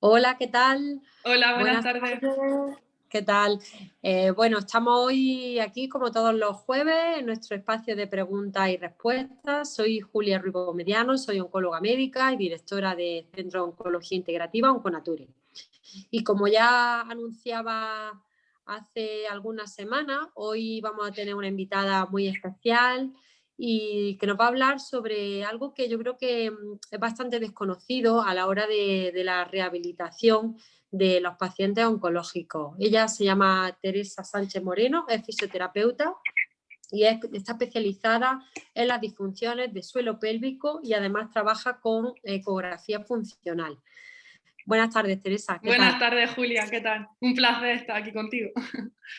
Hola, ¿qué tal? Hola, buenas Buenas tardes. tardes. ¿Qué tal? Bueno, estamos hoy aquí como todos los jueves en nuestro espacio de preguntas y respuestas. Soy Julia Ruiz Mediano, soy oncóloga médica y directora de Centro de Oncología Integrativa Onconature. Y como ya anunciaba hace algunas semanas, hoy vamos a tener una invitada muy especial y que nos va a hablar sobre algo que yo creo que es bastante desconocido a la hora de la rehabilitación de los pacientes oncológicos. Ella se llama Teresa Sánchez Moreno, es fisioterapeuta y está especializada en las disfunciones de suelo pélvico y además trabaja con ecografía funcional. Buenas tardes, Teresa, ¿qué Buenas tal? tardes, Julia, ¿qué tal? Un placer estar aquí contigo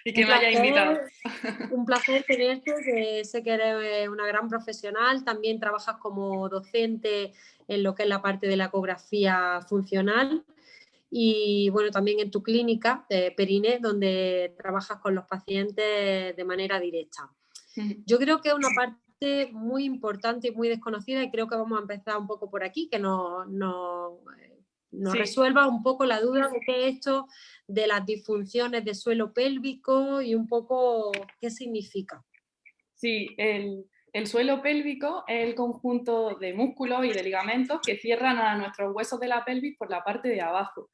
y Un que me hayas invitado. placer, un placer tenerte, que sé que eres una gran profesional, también trabajas como docente en lo que es la parte de la ecografía funcional y bueno, también en tu clínica de Periné, donde trabajas con los pacientes de manera directa. Yo creo que es una parte muy importante y muy desconocida y creo que vamos a empezar un poco por aquí, que nos Sí, resuelva un poco la duda de qué es esto de las disfunciones de suelo pélvico y un poco qué significa. sí, el suelo pélvico es el conjunto de músculos y de ligamentos que cierran a nuestros huesos de la pelvis por la parte de abajo.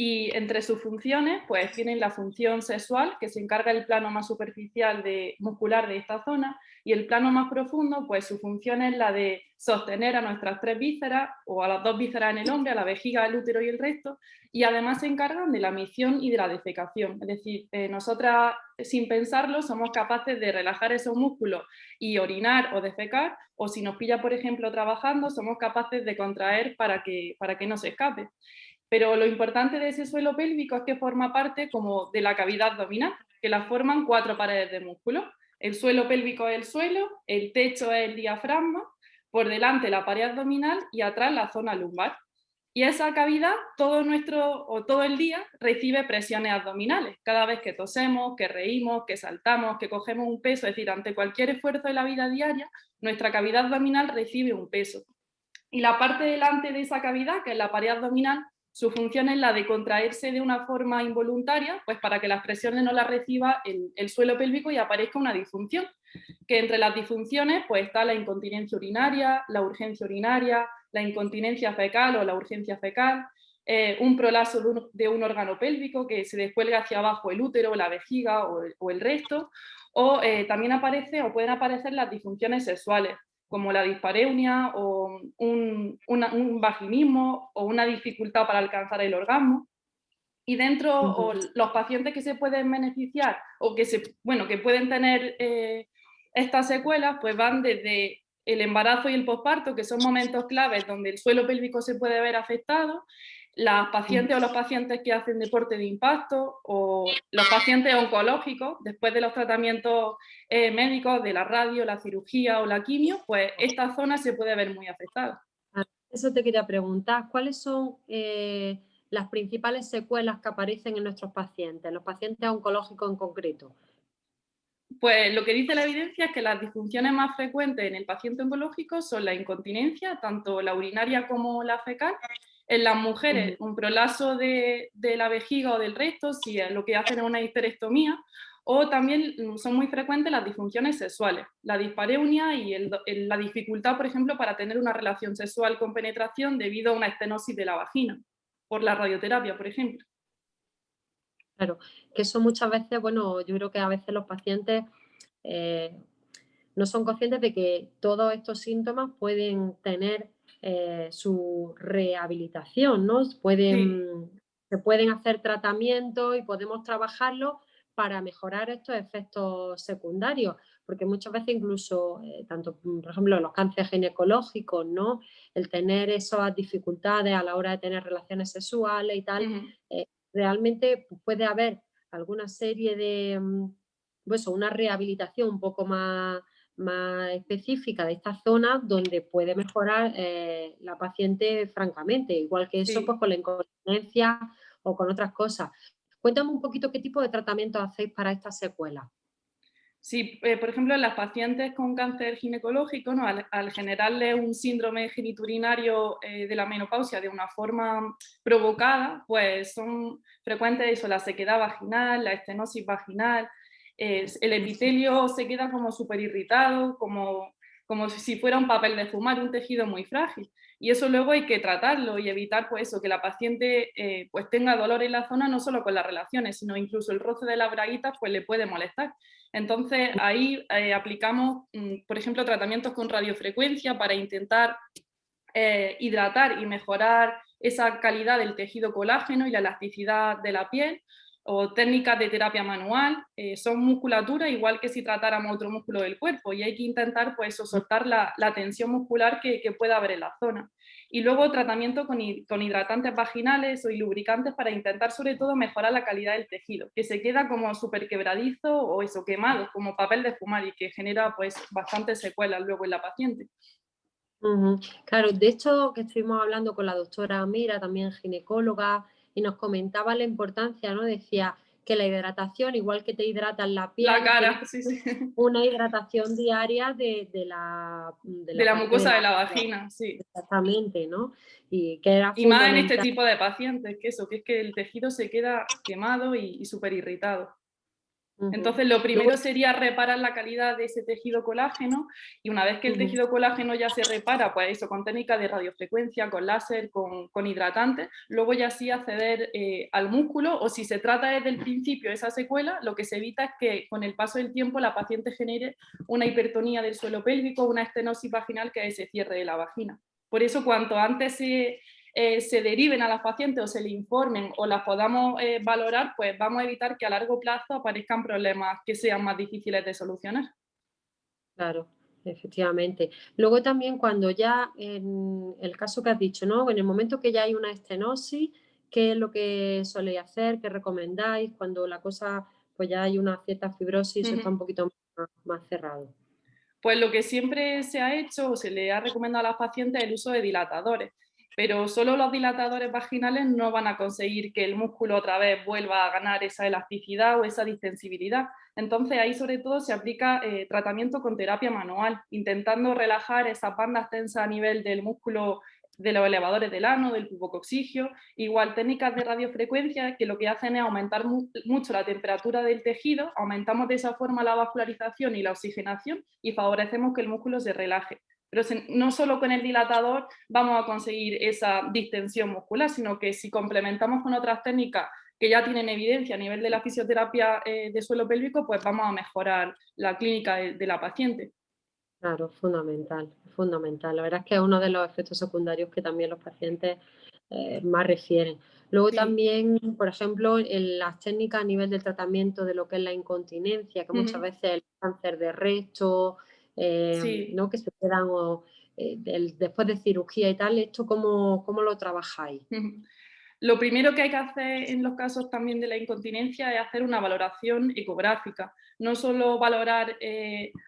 Y entre sus funciones, pues tienen la función sexual, que se encarga del plano más superficial muscular de esta zona, y el plano más profundo, pues su función es la de sostener a nuestras tres vísceras, o a las dos vísceras en el hombre, a la vejiga, el útero y el recto, y además se encargan de la misión y de la defecación. Es decir, nosotras, sin pensarlo, somos capaces de relajar esos músculos y orinar o defecar, o si nos pilla, por ejemplo, trabajando, somos capaces de contraer para que no se escape. Pero lo importante de ese suelo pélvico es que forma parte como de la cavidad abdominal, que la forman cuatro paredes de músculo. El suelo pélvico es el suelo, el techo es el diafragma, por delante la pared abdominal y atrás la zona lumbar. Y esa cavidad todo el día recibe presiones abdominales. Cada vez que tosemos, que reímos, que saltamos, que cogemos un peso, es decir, ante cualquier esfuerzo de la vida diaria, nuestra cavidad abdominal recibe un peso. Y la parte delante de esa cavidad, que es la pared abdominal, su función es la de contraerse de una forma involuntaria, pues para que las presiones no las reciba el suelo pélvico y aparezca una disfunción. Que entre las disfunciones pues está la incontinencia urinaria, la urgencia urinaria, la incontinencia fecal o la urgencia fecal, un prolapso de un órgano pélvico que se descuelga hacia abajo el útero, la vejiga o el resto, o también aparece o pueden aparecer las disfunciones sexuales, como la dispareunia o un vaginismo o una dificultad para alcanzar el orgasmo. Y dentro, Ujú. o los pacientes que se pueden beneficiar o bueno, que pueden tener estas secuelas, pues van desde el embarazo y el posparto, que son momentos claves donde el suelo pélvico se puede ver afectado, las pacientes o los pacientes que hacen deporte de impacto o los pacientes oncológicos, después de los tratamientos médicos, de la radio, la cirugía o la quimio, pues esta zona se puede ver muy afectada. Eso te quería preguntar, ¿cuáles son las principales secuelas que aparecen en nuestros pacientes, los pacientes oncológicos en concreto? Pues lo que dice la evidencia es que las disfunciones más frecuentes en el paciente oncológico son la incontinencia, tanto la urinaria como la fecal. En las mujeres, Ujú. un prolapso de la vejiga o del recto, si lo que hacen es una histerectomía, o también son muy frecuentes las disfunciones sexuales, la dispareunia y la dificultad, por ejemplo, para tener una relación sexual con penetración debido a una estenosis de la vagina, por la radioterapia, por ejemplo. Claro, que eso muchas veces, bueno, yo creo que a veces los pacientes eh, no son conscientes de que todos estos síntomas pueden tener su rehabilitación, ¿no? Sí, Se pueden hacer tratamientos y podemos trabajarlo para mejorar estos efectos secundarios, porque muchas veces incluso, tanto por ejemplo los cánceres ginecológicos, ¿no? El tener esas dificultades a la hora de tener relaciones sexuales y tal, ujú, eh, realmente puede haber alguna serie de, pues, una rehabilitación un poco más específica de esta zona donde puede mejorar la paciente francamente, igual que eso pues sí. con la incontinencia o con otras cosas. Cuéntame un poquito qué tipo de tratamiento hacéis para estas secuelas. Sí, por ejemplo, en las pacientes con cáncer ginecológico, ¿no? Al generarle un síndrome geniturinario de la menopausia de una forma provocada, pues son frecuentes eso, la sequedad vaginal, la estenosis vaginal, el epitelio se queda como súper irritado, como si fuera un papel de fumar, un tejido muy frágil. Y eso luego hay que tratarlo y evitar pues eso, que la paciente pues tenga dolor en la zona, no solo con las relaciones, sino incluso el roce de la braguita pues le puede molestar. Entonces ahí aplicamos, por ejemplo, tratamientos con radiofrecuencia para intentar hidratar y mejorar esa calidad del tejido colágeno y la elasticidad de la piel, o técnicas de terapia manual, son musculatura igual que si tratáramos otro músculo del cuerpo, y hay que intentar pues soltar la tensión muscular que pueda haber en la zona. Y luego tratamiento con hidratantes vaginales o lubricantes para intentar sobre todo mejorar la calidad del tejido, que se queda como súper quebradizo o eso, quemado, como papel de fumar, y que genera pues bastantes secuelas luego en la paciente. Ujú. Claro, de hecho que estuvimos hablando con la doctora Mira, también ginecóloga, y nos comentaba la importancia, ¿no? Decía que la hidratación, igual que te hidratas la La piel, tiene cara, sí, sí. una hidratación diaria de De la la parte de mucosa de la la piel, vagina, sí. exactamente, ¿no? Y que era Y más en este fundamental. tipo de pacientes, que eso, que es que el tejido se queda quemado y súper irritado. Ujú. Entonces, lo Luego, primero sería reparar la calidad de ese tejido colágeno, y una vez que el ujú, tejido colágeno ya se repara, pues eso, con técnica de radiofrecuencia, con láser, con hidratantes, luego ya sí acceder al músculo, o si se trata desde el principio esa secuela, lo que se evita es que con el paso del tiempo la paciente genere una hipertonía del suelo pélvico, una estenosis vaginal, que es ese cierre de la vagina. Por eso, cuanto antes se deriven a las pacientes o se le informen o las podamos valorar, pues vamos a evitar que a largo plazo aparezcan problemas que sean más difíciles de solucionar. claro, efectivamente. Luego también cuando ya, en el caso que has dicho, ¿no? En el momento que ya hay una estenosis, ¿qué es lo que soléis hacer? ¿Qué recomendáis? Cuando la cosa, pues ya hay una cierta fibrosis, eso está un poquito más cerrado. Pues lo que siempre se ha hecho o se le ha recomendado a las pacientes es el uso de dilatadores, pero solo los dilatadores vaginales no van a conseguir que el músculo otra vez vuelva a ganar esa elasticidad o esa distensibilidad. Entonces ahí sobre todo se aplica tratamiento con terapia manual, intentando relajar esas bandas tensas a nivel del músculo de los elevadores del ano, del pubococcigio, igual técnicas de radiofrecuencia que lo que hacen es aumentar mucho la temperatura del tejido, aumentamos de esa forma la vascularización y la oxigenación y favorecemos que el músculo se relaje. Pero no solo con el dilatador vamos a conseguir esa distensión muscular, sino que si complementamos con otras técnicas que ya tienen evidencia a nivel de la fisioterapia de suelo pélvico, pues vamos a mejorar la clínica de la paciente. Claro, fundamental, fundamental. La verdad es que es uno de los efectos secundarios que también los pacientes más refieren. Luego Sí. también, por ejemplo, en las técnicas a nivel del tratamiento de lo que es la incontinencia, que muchas Ujú. veces el cáncer de recto, Sí. ¿no? Que se quedan después de cirugía y tal, ¿esto cómo lo trabajáis? Ujú. Lo primero que hay que hacer en los casos también de la incontinencia es hacer una valoración ecográfica, no solo valorar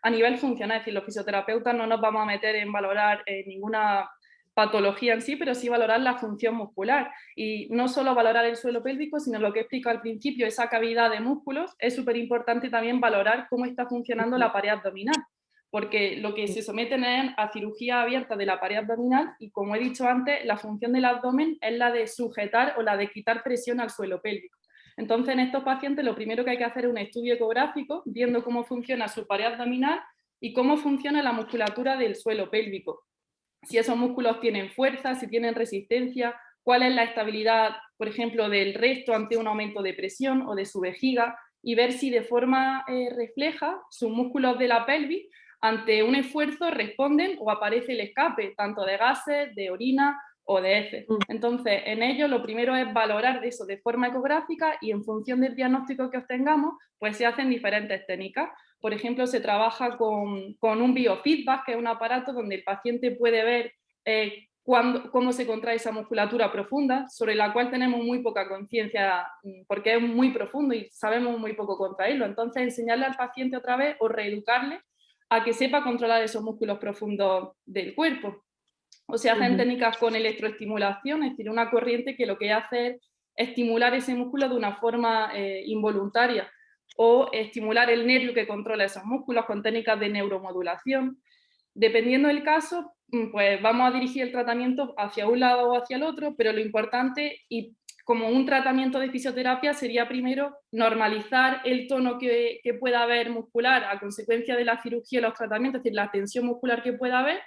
a nivel funcional, es decir, los fisioterapeutas no nos vamos a meter en valorar ninguna patología en sí, pero sí valorar la función muscular, y no solo valorar el suelo pélvico, sino lo que he explicado al principio, esa cavidad de músculos. Es súper importante también valorar cómo está funcionando la pared abdominal, porque lo que se someten es a cirugía abierta de la pared abdominal, y como he dicho antes, la función del abdomen es la de sujetar o la de quitar presión al suelo pélvico. Entonces, en estos pacientes lo primero que hay que hacer es un estudio ecográfico, viendo cómo funciona su pared abdominal y cómo funciona la musculatura del suelo pélvico. Si esos músculos tienen fuerza, si tienen resistencia, cuál es la estabilidad, por ejemplo, del resto ante un aumento de presión o de su vejiga, y ver si de forma refleja sus músculos de la pelvis ante un esfuerzo responden o aparece el escape, tanto de gases, de orina o de heces. Mm, Entonces, en ello lo primero es valorar eso de forma ecográfica, y en función del diagnóstico que obtengamos, pues se hacen diferentes técnicas. Por ejemplo, se trabaja con un biofeedback, que es un aparato donde el paciente puede ver cómo se contrae esa musculatura profunda, sobre la cual tenemos muy poca conciencia porque es muy profundo y sabemos muy poco contraerlo. Entonces, enseñarle al paciente otra vez o reeducarle a que sepa controlar esos músculos profundos del cuerpo. O se hacen ujú. técnicas con electroestimulación, es decir, una corriente que lo que hace es estimular ese músculo de una forma involuntaria. o estimular el nervio que controla esos músculos con técnicas de neuromodulación. Dependiendo del caso, pues vamos a dirigir el tratamiento hacia un lado o hacia el otro, pero lo importante, y como un tratamiento de fisioterapia, sería primero normalizar el tono que pueda haber muscular a consecuencia de la cirugía y los tratamientos, es decir, la tensión muscular que pueda haber.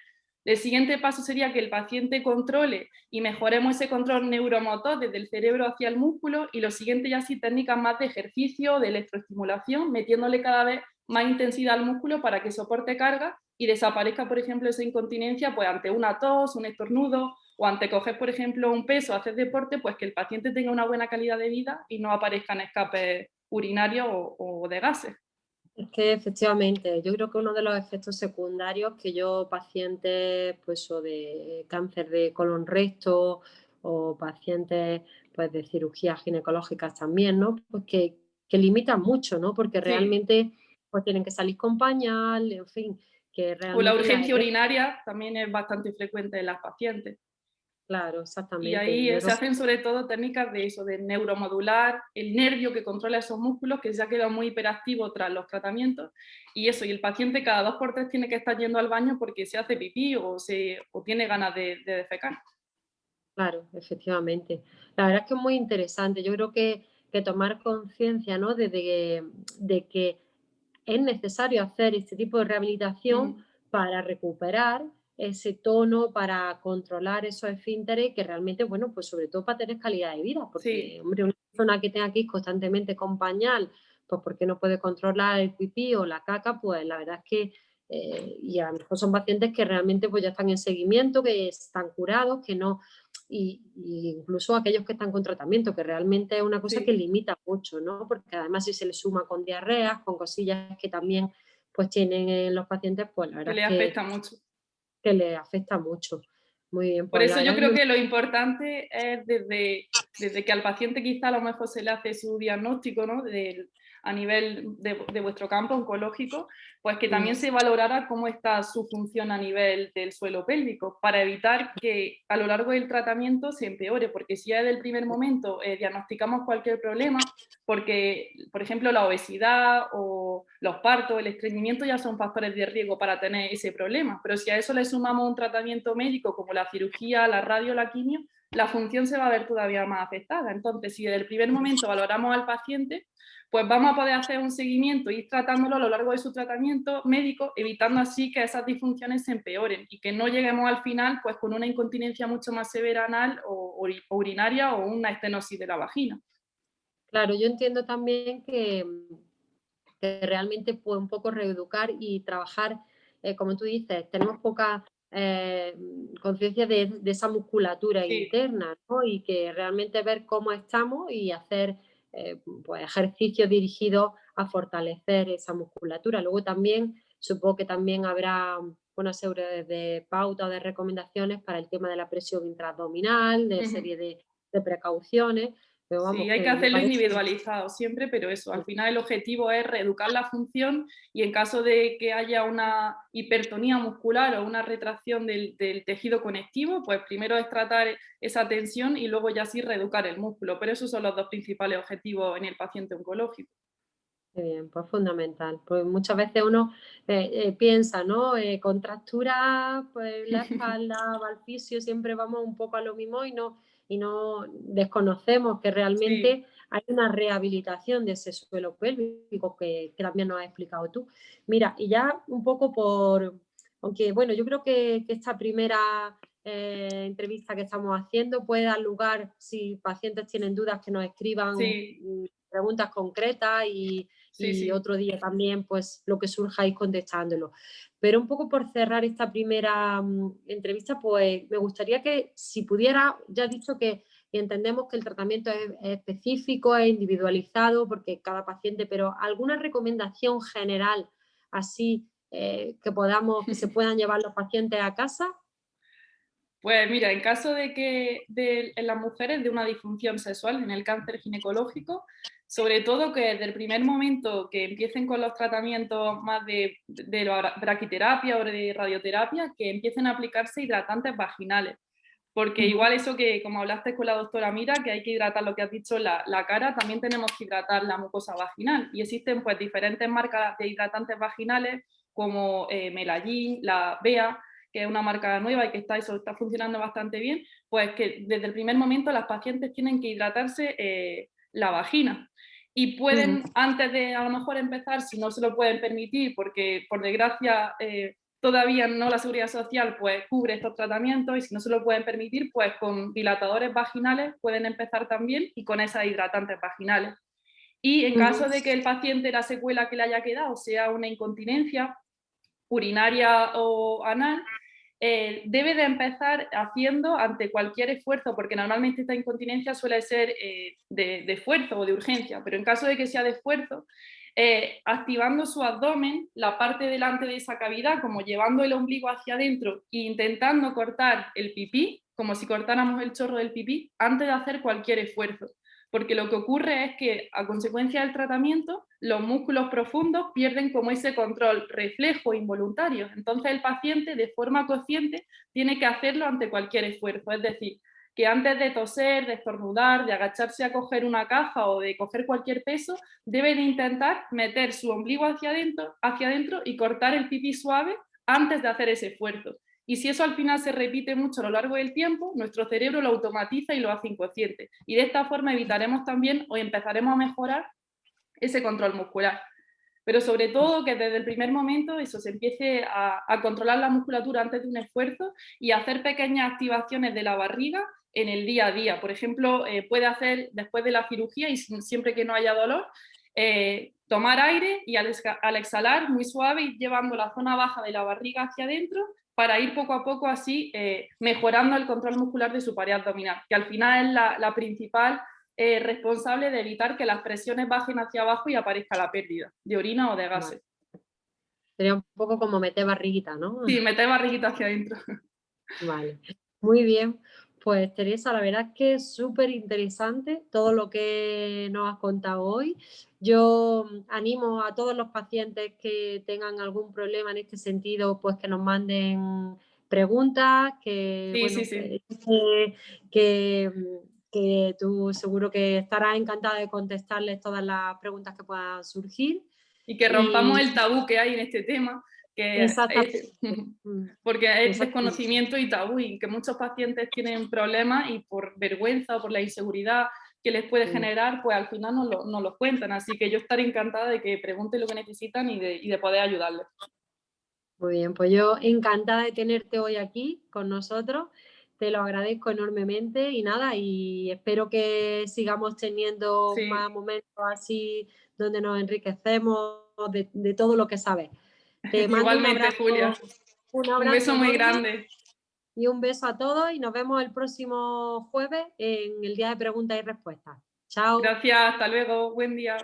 El siguiente paso sería que el paciente controle y mejoremos ese control neuromotor desde el cerebro hacia el músculo, y lo siguiente ya sí técnicas más de ejercicio, de electroestimulación, metiéndole cada vez más intensidad al músculo para que soporte carga y desaparezca, por ejemplo, esa incontinencia pues ante una tos, un estornudo, o ante coger, por ejemplo, un peso, hacer deporte, pues que el paciente tenga una buena calidad de vida y no aparezcan escapes urinarios o de gases. Es que efectivamente, yo creo que uno de los efectos secundarios que yo, pacientes pues o de cáncer de colon recto o pacientes pues de cirugías ginecológicas también, ¿no? Pues que limitan mucho, ¿no? Porque Sí. realmente pues tienen que salir con pañal, en fin, que O la realmente urgencia urinaria también es bastante frecuente en las pacientes. claro, Y exactamente. ahí Yo se creo hacen sobre todo técnicas de eso, de neuromodular, el nervio que controla esos músculos, que se ha quedado muy hiperactivo tras los tratamientos, y eso, y el paciente cada 2 por 3 tiene que estar yendo al baño porque se hace pipí o tiene ganas de defecar. claro, efectivamente. La verdad es que es muy interesante. Yo creo que tomar conciencia, ¿no? De que es necesario hacer este tipo de rehabilitación Ujú. para recuperar ese tono, para controlar esos esfínteres y que realmente, bueno, pues sobre todo para tener calidad de vida, Sí, porque, hombre, una persona que tenga que ir constantemente con pañal, pues porque no puede controlar el pipí o la caca, pues la verdad es que, y a lo mejor son pacientes que realmente pues ya están en seguimiento, que están curados, que no, y incluso aquellos que están con tratamiento, que realmente es una cosa que sí, limita mucho, ¿no? Porque además si se le suma con diarreas, con cosillas que también pues tienen los pacientes, pues la que verdad le es afecta mucho. que les afecta mucho. Muy bien, Por pues la eso yo verdad es creo muy que lo importante es desde que al paciente quizá a lo mejor se le hace su diagnóstico, ¿no? A nivel de vuestro campo oncológico, pues que también se valorara cómo está su función a nivel del suelo pélvico, para evitar que a lo largo del tratamiento se empeore, porque si ya desde el primer momento diagnosticamos cualquier problema, porque, por ejemplo, la obesidad o los partos, el estreñimiento ya son factores de riesgo para tener ese problema, pero si a eso le sumamos un tratamiento médico como la cirugía, la radio, la quimio, la función se va a ver todavía más afectada. Entonces, si desde el primer momento valoramos al paciente, pues vamos a poder hacer un seguimiento y ir tratándolo a lo largo de su tratamiento médico, evitando así que esas disfunciones se empeoren y que no lleguemos al final pues con una incontinencia mucho más severa anal o urinaria o una estenosis de la vagina. claro, yo entiendo también que realmente pues un poco reeducar y trabajar, como tú dices, tenemos poca conciencia de esa musculatura Sí, interna, ¿no? Y que realmente ver cómo estamos y hacer pues ejercicios dirigidos a fortalecer esa musculatura. Luego también, supongo que también habrá una serie de pautas o de recomendaciones para el tema de la presión intraabdominal, de ujú. serie de precauciones, pero vamos, Sí, hay que que me hacerlo parece individualizado siempre, pero eso, al final el objetivo es reeducar la función, y en caso de que haya una hipertonía muscular o una retracción del tejido conectivo, pues primero es tratar esa tensión y luego ya sí reeducar el músculo, pero esos son los 2 principales objetivos en el paciente oncológico. qué bien, pues fundamental. Pues muchas veces uno piensa, ¿no? Contractura, pues la espalda, va al fisio, siempre vamos un poco a lo mismo y no desconocemos que Sí, realmente hay una rehabilitación de ese suelo pélvico que también nos has explicado tú. Mira, y ya un poco aunque bueno, yo creo que esta primera entrevista que estamos haciendo puede dar lugar, si pacientes tienen dudas, que nos escriban sí, preguntas concretas sí, y sí. otro día también, pues lo que surja ir contestándolo. Pero un poco por cerrar esta primera entrevista, pues me gustaría que si pudiera, ya he dicho que entendemos que el tratamiento es específico, es individualizado, porque cada paciente, pero alguna recomendación general así que se puedan llevar los pacientes a casa. Pues mira, en caso de que en las mujeres de una disfunción sexual, en el cáncer ginecológico, sobre todo que desde el primer momento que empiecen con los tratamientos más de la braquiterapia o de radioterapia, que empiecen a aplicarse hidratantes vaginales, Porque igual eso que, como hablaste con la doctora Mira, que hay que hidratar lo que has dicho, la cara, también tenemos que hidratar la mucosa vaginal. Y existen pues diferentes marcas de hidratantes vaginales como Melalin, la Bea, que es una marca nueva y que eso está funcionando bastante bien, pues que desde el primer momento las pacientes tienen que hidratarse la vagina. Y pueden, antes de a lo mejor empezar, si no se lo pueden permitir, porque por desgracia todavía no la Seguridad Social pues cubre estos tratamientos, y si no se lo pueden permitir, pues con dilatadores vaginales pueden empezar también, y con esas hidratantes vaginales. Y en caso de que el paciente, la secuela que le haya quedado sea una incontinencia urinaria o anal, debe de empezar haciendo ante cualquier esfuerzo, porque normalmente esta incontinencia suele ser de esfuerzo o de urgencia, pero en caso de que sea de esfuerzo, activando su abdomen, la parte delante de esa cavidad, como llevando el ombligo hacia adentro e intentando cortar el pipí, como si cortáramos el chorro del pipí, antes de hacer cualquier esfuerzo. Porque lo que ocurre es que, a consecuencia del tratamiento, los músculos profundos pierden como ese control reflejo involuntario. Entonces el paciente, de forma consciente, tiene que hacerlo ante cualquier esfuerzo. Es decir, que antes de toser, de estornudar, de agacharse a coger una caja o de coger cualquier peso, debe de intentar meter su ombligo hacia adentro y cortar el pipí suave antes de hacer ese esfuerzo. Y si eso al final se repite mucho a lo largo del tiempo, nuestro cerebro lo automatiza y lo hace inconsciente. Y de esta forma evitaremos también o empezaremos a mejorar ese control muscular. Pero sobre todo que desde el primer momento eso se empiece a controlar la musculatura antes de un esfuerzo y a hacer pequeñas activaciones de la barriga en el día a día. Por ejemplo, puede hacer después de la cirugía y siempre que no haya dolor, tomar aire y al exhalar muy suave ir llevando la zona baja de la barriga hacia adentro para ir poco a poco así mejorando el control muscular de su pared abdominal, que al final es la principal responsable de evitar que las presiones bajen hacia abajo y aparezca la pérdida de orina o de gases. Vale. Sería un poco como meter barriguita, ¿no? Sí, meter barriguita hacia adentro. Vale, muy bien. Pues Teresa, la verdad es que es súper interesante todo lo que nos has contado hoy. Yo animo a todos los pacientes que tengan algún problema en este sentido, pues que nos manden preguntas, que, Sí, sí, bueno, sí. que, que tú seguro que estarás encantada de contestarles todas las preguntas que puedan surgir. Y que rompamos el tabú que hay en este tema, que Exactamente. porque es Exactamente. desconocimiento y tabú, y que muchos pacientes tienen problemas y por vergüenza o por la inseguridad que les puede generar, pues al final no los cuentan. Así que yo estaré encantada de que pregunten lo que necesitan y de poder ayudarles. Muy bien, pues yo encantada de tenerte hoy aquí con nosotros, te lo agradezco enormemente y nada, y espero que sigamos teniendo Sí, más momentos así donde nos enriquecemos de todo lo que sabes. Te mando igualmente, Julia. un Un abrazo beso muy enorme grande. y un beso a todos y nos vemos el próximo jueves en el día de preguntas y respuestas. Chao. Gracias, hasta luego, buen día.